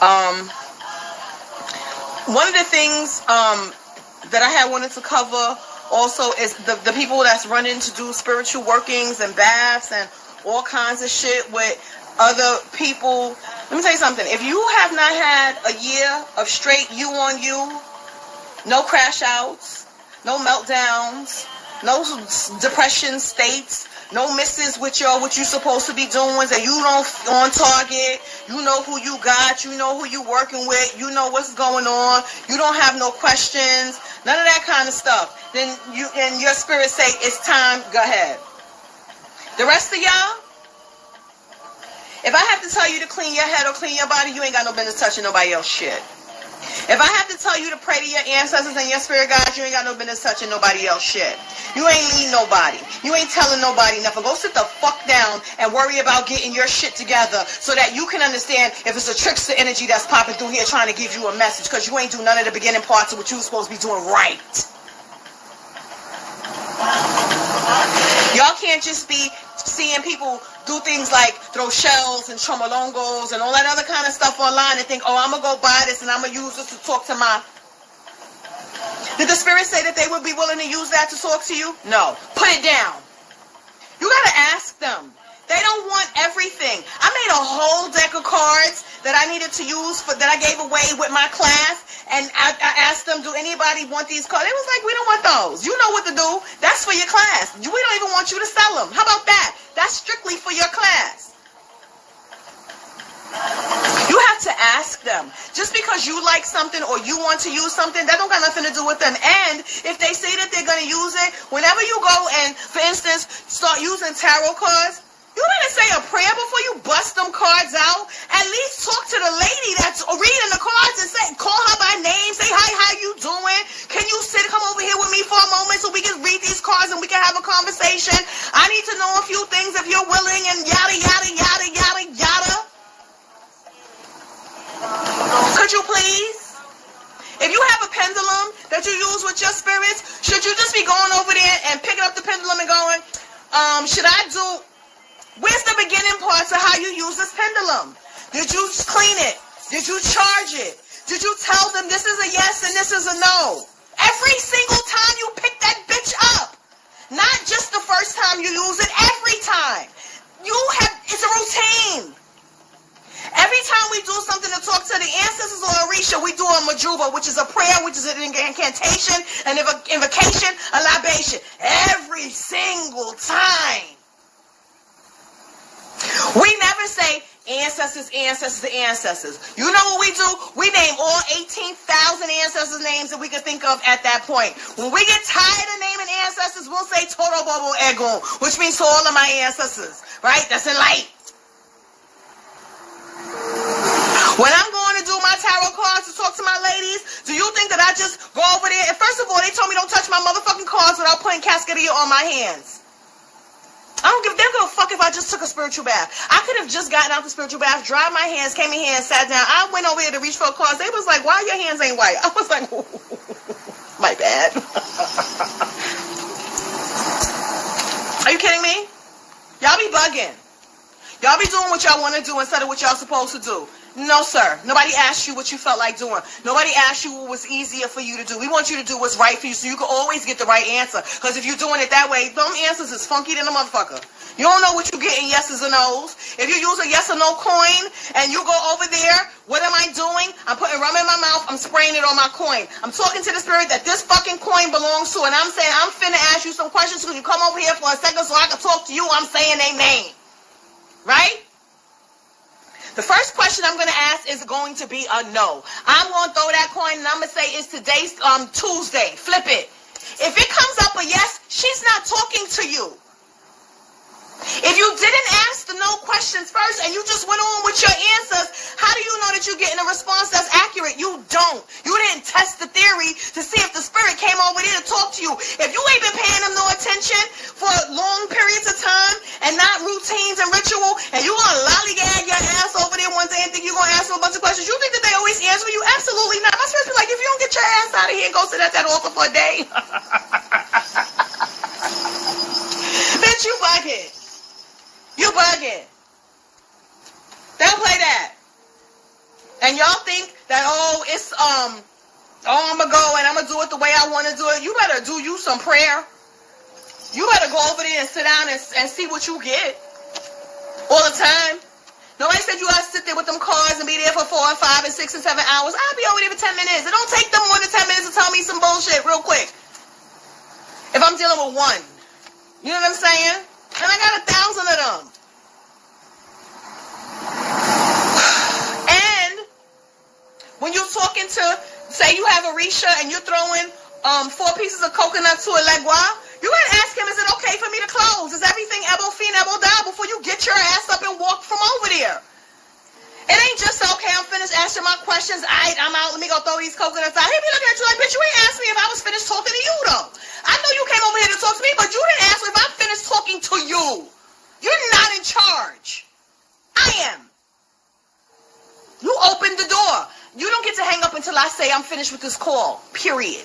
Um, One of the things that I had wanted to cover also is the people that's running to do spiritual workings and baths and all kinds of shit with other people. Let me tell you something. If you have not had a year of straight you on you, no crash outs, no meltdowns, no depression states, no misses with what you supposed to be doing, that you don't on target, you know who you got, you know who you working with, you know what's going on, you don't have no questions, none of that kind of stuff, then you and your spirit say it's time, go ahead. The rest of y'all, if I have to tell you to clean your head or clean your body, you ain't got no business touching nobody else's shit. If I have to tell you to pray to your ancestors and your spirit guides, you ain't got no business touching nobody else's shit. You ain't leading nobody. You ain't telling nobody nothing. Go sit the fuck down and worry about getting your shit together so that you can understand if it's a trickster energy that's popping through here trying to give you a message, because you ain't do none of the beginning parts of what you were supposed to be doing right. Y'all can't just be seeing people do things like throw shells and tromolongos and all that other kind of stuff online and think, oh, I'm going to go buy this and I'm going to use this to talk to my... Did the spirit say that they would be willing to use that to talk to you? No. Put it down. You got to ask them. They don't want everything. I made a whole deck of cards that I needed to use that I gave away with my class. And I asked them, do anybody want these cards? They was like, we don't want those. You know what to do. That's for your class. We don't even want you to sell them. How about that? That's strictly for your class. You have to ask them. Just because you like something or you want to use something, that don't got nothing to do with them. And if they say that they're going to use it, whenever you go and, for instance, start using tarot cards, you better say a prayer before you bust them cards out. At least talk to the lady that's reading the cards and say, call her by name, say, hi, how you doing? Can you come over here with me for a moment so we can read these cards and we can have a conversation? I need to know a few things if you're willing, and yada, yada, yada, yada, yada. Could you please? If you have a pendulum that you use with your spirits, should you just be going over there and picking up the pendulum and going, should I do... Where's the beginning parts of how you use this pendulum? Did you clean it? Did you charge it? Did you tell them this is a yes and this is a no? Every single time you pick that bitch up. Not just the first time you use it, every time. It's a routine. Every time we do something to talk to the ancestors or Orisha, we do a majuba, which is a prayer, which is an incantation, an invocation, a libation. Every single time. We never say ancestors, ancestors, ancestors. You know what we do? We name all 18,000 ancestors' names that we can think of at that point. When we get tired of naming ancestors, we'll say Toro Bobo Egun, which means to all of my ancestors, right? That's in light. When I'm going to do my tarot cards to talk to my ladies, do you think that I just go over there? And first of all, they told me don't touch my motherfucking cards without putting Cascadia on my hands. I don't give a fuck if I just took a spiritual bath. I could have just gotten out the spiritual bath, dried my hands, came in here and sat down. I went over here to reach for cards. They was like, why your hands ain't white? I was like, my bad. Are you kidding me? Y'all be bugging. Y'all be doing what y'all want to do instead of what y'all supposed to do. No, sir. Nobody asked you what you felt like doing. Nobody asked you what was easier for you to do. We want you to do what's right for you so you can always get the right answer. Because if you're doing it that way, them answers is funky than a motherfucker. You don't know what you get in yeses and nos. If you use a yes or no coin and you go over there, what am I doing? I'm putting rum in my mouth. I'm spraying it on my coin. I'm talking to the spirit that this fucking coin belongs to. And I'm saying, I'm finna ask you some questions because you come over here for a second so I can talk to you. I'm saying their name. Right? The first question I'm going to ask is going to be a no. I'm going to throw that coin and I'm going to say it's today's Tuesday. Flip it. If it comes up a yes, she's not talking to you. If you didn't ask the no questions first and you just went on with your answers, how do you know that you're getting a response that's accurate? You don't. You didn't test the theory to see if the spirit came over there to talk to you. If you ain't been paying them no attention for long periods of time and not routines and ritual, and you gonna lollygag your ass over there one day and think you're gonna ask them a bunch of questions, you think that they always answer you? Absolutely not. My spirit be like, if you don't get your ass out of here and go sit at that altar for a day, bitch, you bugging. You bugging. Don't play that. And y'all think that, it's, I'm going to go and I'm going to do it the way I want to do it. You better do you some prayer. You better go over there and sit down and see what you get all the time. Nobody said you got to sit there with them cars and be there for 4 and 5 and 6 and 7 hours. I'll be over there for 10 minutes. It don't take them more than 10 minutes to tell me some bullshit real quick. If I'm dealing with one. You know what I'm saying? And I got 1,000 of them. And when you're talking to, say you have Arisha and you're throwing 4 pieces of coconut to a legua, you gotta ask him, is it okay for me to close? Is everything ebo fin, ebo da before you get your ass up and walk from over there? It ain't just, okay, I'm finished answering my questions. I'm out. Let me go throw these coconuts out. He be looking at you like, bitch, you ain't asked me if I was finished talking to you, though. I know you came over here to talk to me, but you didn't ask me if I'm finished talking to you. You're not in charge. I am. You opened the door. You don't get to hang up until I say I'm finished with this call, period.